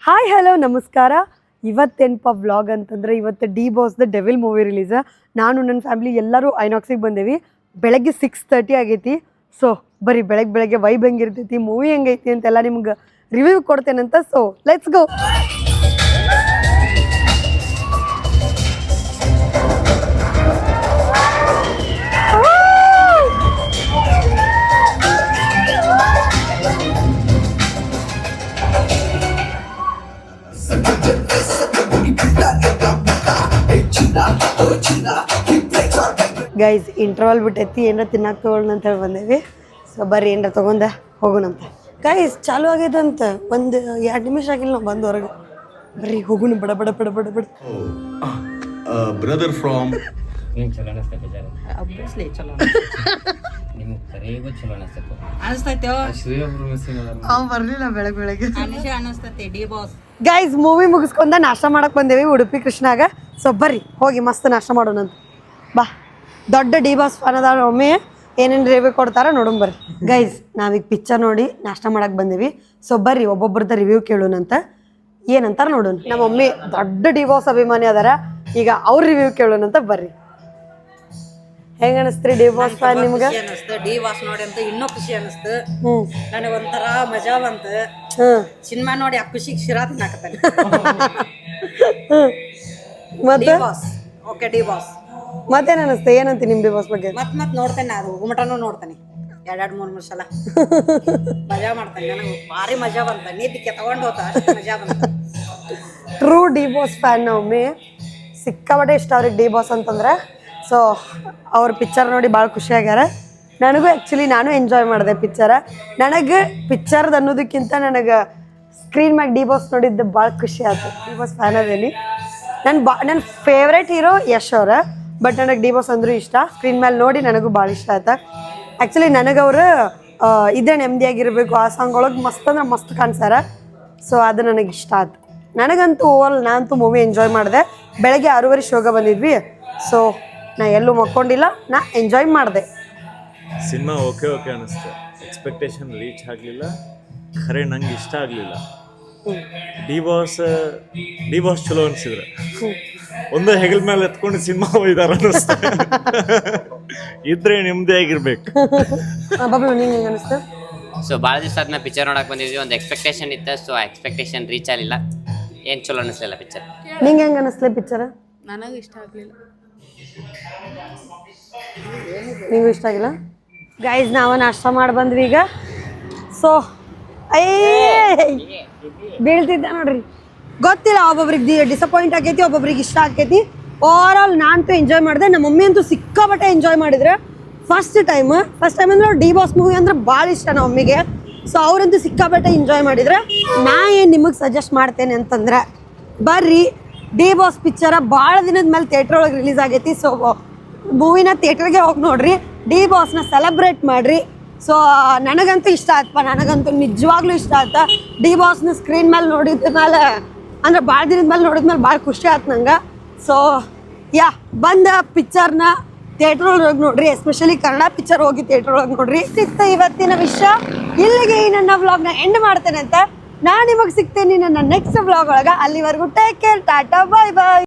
Hi hello ನಮಸ್ಕಾರ. ಇವತ್ತೇನಪ್ಪ vlog ಅಂತಂದರೆ ಇವತ್ತು D boss the devil movie release. ನಾನು ನನ್ನ ಫ್ಯಾಮಿಲಿ ಎಲ್ಲರೂ ಐನಾಕ್ಸಿಗೆ ಬಂದೇವಿ. ಬೆಳಗ್ಗೆ 6:30 ಆಗೈತಿ. ಸೊ ಬರೀ ಬೆಳಗ್ಗೆ ವೈಬ್ ಹೆಂಗಿರ್ತೈತಿ, ಮೂವಿ ಹೆಂಗೈತಿ ಅಂತೆಲ್ಲ ನಿಮ್ಗೆ ರಿವ್ಯೂ ಕೊಡ್ತೇನಂತ. So let's go. Guys interval ಬಿಟ್ಟೈತಿ, ಏನಾರ ತಿನ್ನಕ್ಕೆ ತಗೊಳ್ಳೋಣ ಅಂತ ಹೇಳಿ ಬಂದೇವಿ. ಸೊ ಬರ್ರಿ ಏನಾರ ತೊಗೊಂಡ ಹೋಗೋಣಂತ. ಗೈಸ್ ಚಾಲು ಆಗೈತಂತ, ಒಂದು 2 ನಿಮಿಷ ಆಗಿಲ್ಲ ನಾವು ಬಂದು ಹೊರಗೆ. ಬರ್ರಿ ಹೋಗೋಣ ಬಡ ಬಡ ಬಡ ಬಡ ಬಡ. ಬ್ರದರ್ ಫ್ರಾಮ್ ಚಲೋ ಅನಿಸ್ತೈತೆ ಅಬ್ವಿಯಸ್ಲಿ ಚಲೋ ನಿಮ್ಗೆ ಕರೆಗೂ ಚಲೋ ಅನಿಸ್ತೈತೆ ಬರ್ಲಿಲ್ಲ ಬೆಳಗ್ಗೆ ಅನಿಸ್ತೈತೆ ಡಿ ಬಾಸ್. ಗೈಸ್ ಮೂವಿ ಮುಗಿಸ್ಕೊಂಡ ನಾಷ್ಟ ಮಾಡಕ್ ಬಂದೇವಿ ಉಡುಪಿ ಕೃಷ್ಣಾಗ. ಸೊ ಬರ್ರಿ ಹೋಗಿ ಮಸ್ತ್ ನಾಷ್ಟ ಮಾಡೋಣಂತ. ಬಾ, ದೊಡ್ಡ ಡಿ ಬಾಸ್ ಫ್ಯಾನ್ ಅದಾರ. ಒಮ್ಮೆ ಏನೇನು ರಿವ್ಯೂ ಕೊಡ್ತಾರ ನೋಡೋಣ ಬರ್ರಿ. ಗೈಸ್ ನಾವೀಗ ಪಿಕ್ಚರ್ ನೋಡಿ ನಾಷ್ಟ ಮಾಡಕ್ ಬಂದೇವಿ. ಸೊ ಬರ್ರಿ ಒಬ್ಬೊಬ್ರದ ರಿವ್ಯೂ ಕೇಳೋಣಂತ, ಏನಂತಾರ ನೋಡೋಣ. ನಮ್ಮ ಮಮ್ಮಿ ದೊಡ್ಡ ಡಿ ಬಾಸ್ ಅಭಿಮಾನಿ ಅದಾರ, ಈಗ ಅವ್ರ ರಿವ್ಯೂ ಕೇಳೋಣಂತ ಬರ್ರಿ. ಹೆಂಗ ಅನಿಸ್ತ್ರಿ ಡಿ ಬಾಸ್ ಫ್ಯಾನ್ ನಿಮ್ಗೆ? ಅನಿಸ್ತು ಡಿ ಬಾಸ್ ನೋಡಿ ಅಂತ ಇನ್ನೂ ಖುಷಿ ಅನಿಸ್ತು. ನನಗೆ ಒಂಥರ ಮಜಾ ಬಂತು. ಸಿನಿಮಾ ನೋಡಿ ಆ ಖುಷಿಗೆ ಶಿರಾ ತಿನ್ನಾಕತ್ತಾನೆ. ಮತ್ತೆ ಓಕೆ ಡಿ ಬಾಸ್ ಮತ್ತೇನ್ ಅನಿಸ್ತೆ, ಏನಂತ ನಿಮ್ ಡಿ ಬಾಸ್ ಬಗ್ಗೆ? ಮತ್ ನೋಡ್ತೇನೆ, ಅದು ಗುಮಟನೂ ನೋಡ್ತಾನೆ 2-3 ಸಲ. ಮಜಾ ಮಾಡ್ತಾನೆ, ನನಗೆ ಭಾರಿ ಮಜಾ ಬಂತ. ನೀತಿಗೆ ತಗೊಂಡು ಹೋತ ಅಷ್ಟು ಮಜಾ ಬಂತ. ಟ್ರೂ ಡಿ ಬಾಸ್ ಫ್ಯಾನ್ ಒಮ್ಮೆ ಸಿಕ್ಕಾಪಟ್ಟೆ ಇಷ್ಟ ಅವ್ರಿಗೆ ಡಿ ಬಾಸ್ ಅಂತಂದ್ರೆ. ಸೊ ಅವ್ರ ಪಿಕ್ಚರ್ ನೋಡಿ ಭಾಳ ಖುಷಿ ಆಗ್ಯಾರ. ನನಗೂ ಆ್ಯಕ್ಚುಲಿ ನಾನು ಎಂಜಾಯ್ ಮಾಡಿದೆ ಪಿಕ್ಚರ. ನನಗೆ ಪಿಕ್ಚರ್ದು ಅನ್ನೋದಕ್ಕಿಂತ ನನಗೆ ಸ್ಕ್ರೀನ್ ಮ್ಯಾಗ ಡಿ ಬಾಸ್ ನೋಡಿದ್ದು ಭಾಳ ಖುಷಿ ಆಯ್ತು. ಡಿ ಬಾಸ್ ಫ್ಯಾನ್ ಅದೇನಿ. ನನ್ನ ಫೇವ್ರೇಟ್ ಹೀರೋ ಯಶ್ ಅವ್ರ, ಬಟ್ ನನಗೆ ಡಿ ಬಾಸ್ ಅಂದ್ರೂ ಇಷ್ಟ. ಸ್ಕ್ರೀನ್ ಮೇಲೆ ನೋಡಿ ನನಗೂ ಭಾಳ ಇಷ್ಟ ಆಯ್ತು. ಆ್ಯಕ್ಚುಲಿ ನನಗೆ ಅವರು ಇದೇ ನೆಮ್ಮದಿಯಾಗಿರಬೇಕು ಆ ಸಾಂಗ್ ಒಳಗೆ ಮಸ್ತ್ ಅಂದ್ರೆ ಮಸ್ತ್ ಕಾಣಿಸ್ಯಾರ. ಸೊ ಅದು ನನಗೆ ಇಷ್ಟ ಆಯ್ತು. ನನಗಂತೂ ನಾನಂತೂ ಮೂವಿ ಎಂಜಾಯ್ ಮಾಡಿದೆ. ಬೆಳಗ್ಗೆ 6:30 ಶೋಗ ಬಂದಿದ್ವಿ. ಸೊ ನಾ ಎಲ್ಲೂ ಮಕ್ಕೊಂಡಿಲ್ಲ, ನಾ ಎಂಜಾಯ್ ಮಾಡಿದೆ. ಸಿನಿಮಾ ಓಕೆ ಅನಿಸ್ತು. ಎಕ್ಸ್ಪೆಕ್ಟೇಷನ್ ರೀಚ್ ಆಗಲಿಲ್ಲ, ಖರೆ ನಂಗೆ ಇಷ್ಟ ಆಗಲಿಲ್ಲ. ಡಿ ಬಾಸ್ ಚಲೋ ಅನಿಸಿದ್ರೆ ಒಂದೇ ಹೆಗಲ್ ಮೇಲೆ ಎತ್ಕೊಂಡು ಸಿನಿಮಾ ಹೋಯ್ದಾರ ಅನಿಸ್ತು. ಇದ್ರೆ ನಿಮ್ದೇ ಆಗಿರ್ಬೇಕು. ಸೊ ಭಾಳ ದಿವಸ ಆದ್ಮೇಲೆ ಪಿಕ್ಚರ್ ನೋಡಕ್ ಬಂದಿದ್ವಿ. ಒಂದು ಎಕ್ಸ್ಪೆಕ್ಟೇಷನ್ ಇತ್ತು, ಸೊ ಎಕ್ಸ್ಪೆಕ್ಟೇಷನ್ ರೀಚ್ ಆಗಲಿಲ್ಲ. ಏನು ಚಲೋ ಅನಿಸ್ಲಿಲ್ಲ ಪಿಕ್ಚರ್. ನಿಂಗೆ ಹೆಂಗೆ ಅನಿಸ್ಲಿ ಪಿಕ್ಚರ್? ನನಗೆ ಇಷ್ಟ ಆಗಲಿಲ್ಲ. ನಿಂಗೂ ಇಷ್ಟ ಆಗಿಲ್ಲ? ಗೈಸ್ ನಾವು ನಾಷ್ಟ ಮಾಡಿ ಬಂದ್ವಿ ಈಗ. ಸೊ ಬೀಳ್ತಿದ್ದ ನೋಡ್ರಿ, ಗೊತ್ತಿಲ್ಲ ಒಬ್ಬೊಬ್ರಿಗೆ ಡಿಸಪಾಯಿಂಟ್ ಆಕೈತಿ, ಒಬ್ಬೊಬ್ರಿಗೆ ಇಷ್ಟ ಆಕೈತಿ. ಓವರ್ ಆಲ್ ನಾನಂತೂ ಎಂಜಾಯ್ ಮಾಡಿದೆ. ನಮ್ಮ ಮಮ್ಮಿ ಅಂತೂ ಸಿಕ್ಕಾಪಟ್ಟೆ ಎಂಜಾಯ್ ಮಾಡಿದ್ರೆ. ಫಸ್ಟ್ ಟೈಮ್ ಅಂದ್ರೆ ಡಿ ಬಾಸ್ ಮೂವಿ ಅಂದ್ರೆ ಭಾಳ ಇಷ್ಟ ನಮ್ಮ ಮಮ್ಮಿಗೆ. ಸೊ ಅವರಂತೂ ಸಿಕ್ಕಾಪಟ್ಟೆ ಎಂಜಾಯ್ ಮಾಡಿದ್ರೆ. ನಾ ಏನು ನಿಮಗೆ ಸಜೆಸ್ಟ್ ಮಾಡ್ತೇನೆ ಅಂತಂದ್ರೆ ಬರ್ರಿ ಡಿ ಬಾಸ್ ಪಿಕ್ಚರ ಭಾಳ ದಿನದ ಮೇಲೆ ಥಿಯೇಟ್ರ್ ಒಳಗೆ ರಿಲೀಸ್ ಆಗೈತಿ. ಸೊ ಮೂವಿನ ಥಿಯೇಟ್ರಿಗೆ ಹೋಗಿ ನೋಡ್ರಿ, ಡಿ ಬಾಸ್ನ ಸೆಲೆಬ್ರೇಟ್ ಮಾಡಿರಿ. ಸೊ ನನಗಂತೂ ಇಷ್ಟ ಆಯ್ತಪ್ಪ, ನನಗಂತೂ ನಿಜವಾಗ್ಲೂ ಇಷ್ಟ ಆಯ್ತಾ. ಡಿ ಬಾಸ್ನ ಸ್ಕ್ರೀನ್ ಮೇಲೆ ನೋಡಿದ ಮೇಲೆ ಅಂದ್ರೆ ಭಾಳ ದಿನದ ಮೇಲೆ ನೋಡಿದ್ಮೇಲೆ ಭಾಳ ಖುಷಿ ಆಯ್ತು ನಂಗೆ. ಸೊ ಬಂದ ಪಿಕ್ಚರ್ನ ಥಿಯೇಟ್ರ್ ಒಳಗೆ ಹೋಗಿ ನೋಡ್ರಿ, ಎಸ್ಪೆಷಲಿ ಕನ್ನಡ ಪಿಕ್ಚರ್ ಹೋಗಿ ಥಿಯೇಟ್ರ್ ಒಳಗೆ ನೋಡ್ರಿ. ಸಿಕ್ತ ಇವತ್ತಿನ ವಿಷಯ ಇಲ್ಲಿಗೆ ಈ ನನ್ನ ವ್ಲಾಗ್ನ ಎಂಡ್ ಮಾಡ್ತೇನೆ ಅಂತ. ನಾನು ನಿಮಗೆ ಸಿಗ್ತೇನೆ ನನ್ನ ನೆಕ್ಸ್ಟ್ ವ್ಲಾಗ್ ಒಳಗೆ. ಅಲ್ಲಿವರೆಗೂ ಟೇಕ್ ಕೇರ್, ಟಾಟಾ, ಬಾಯ್ ಬಾಯ್.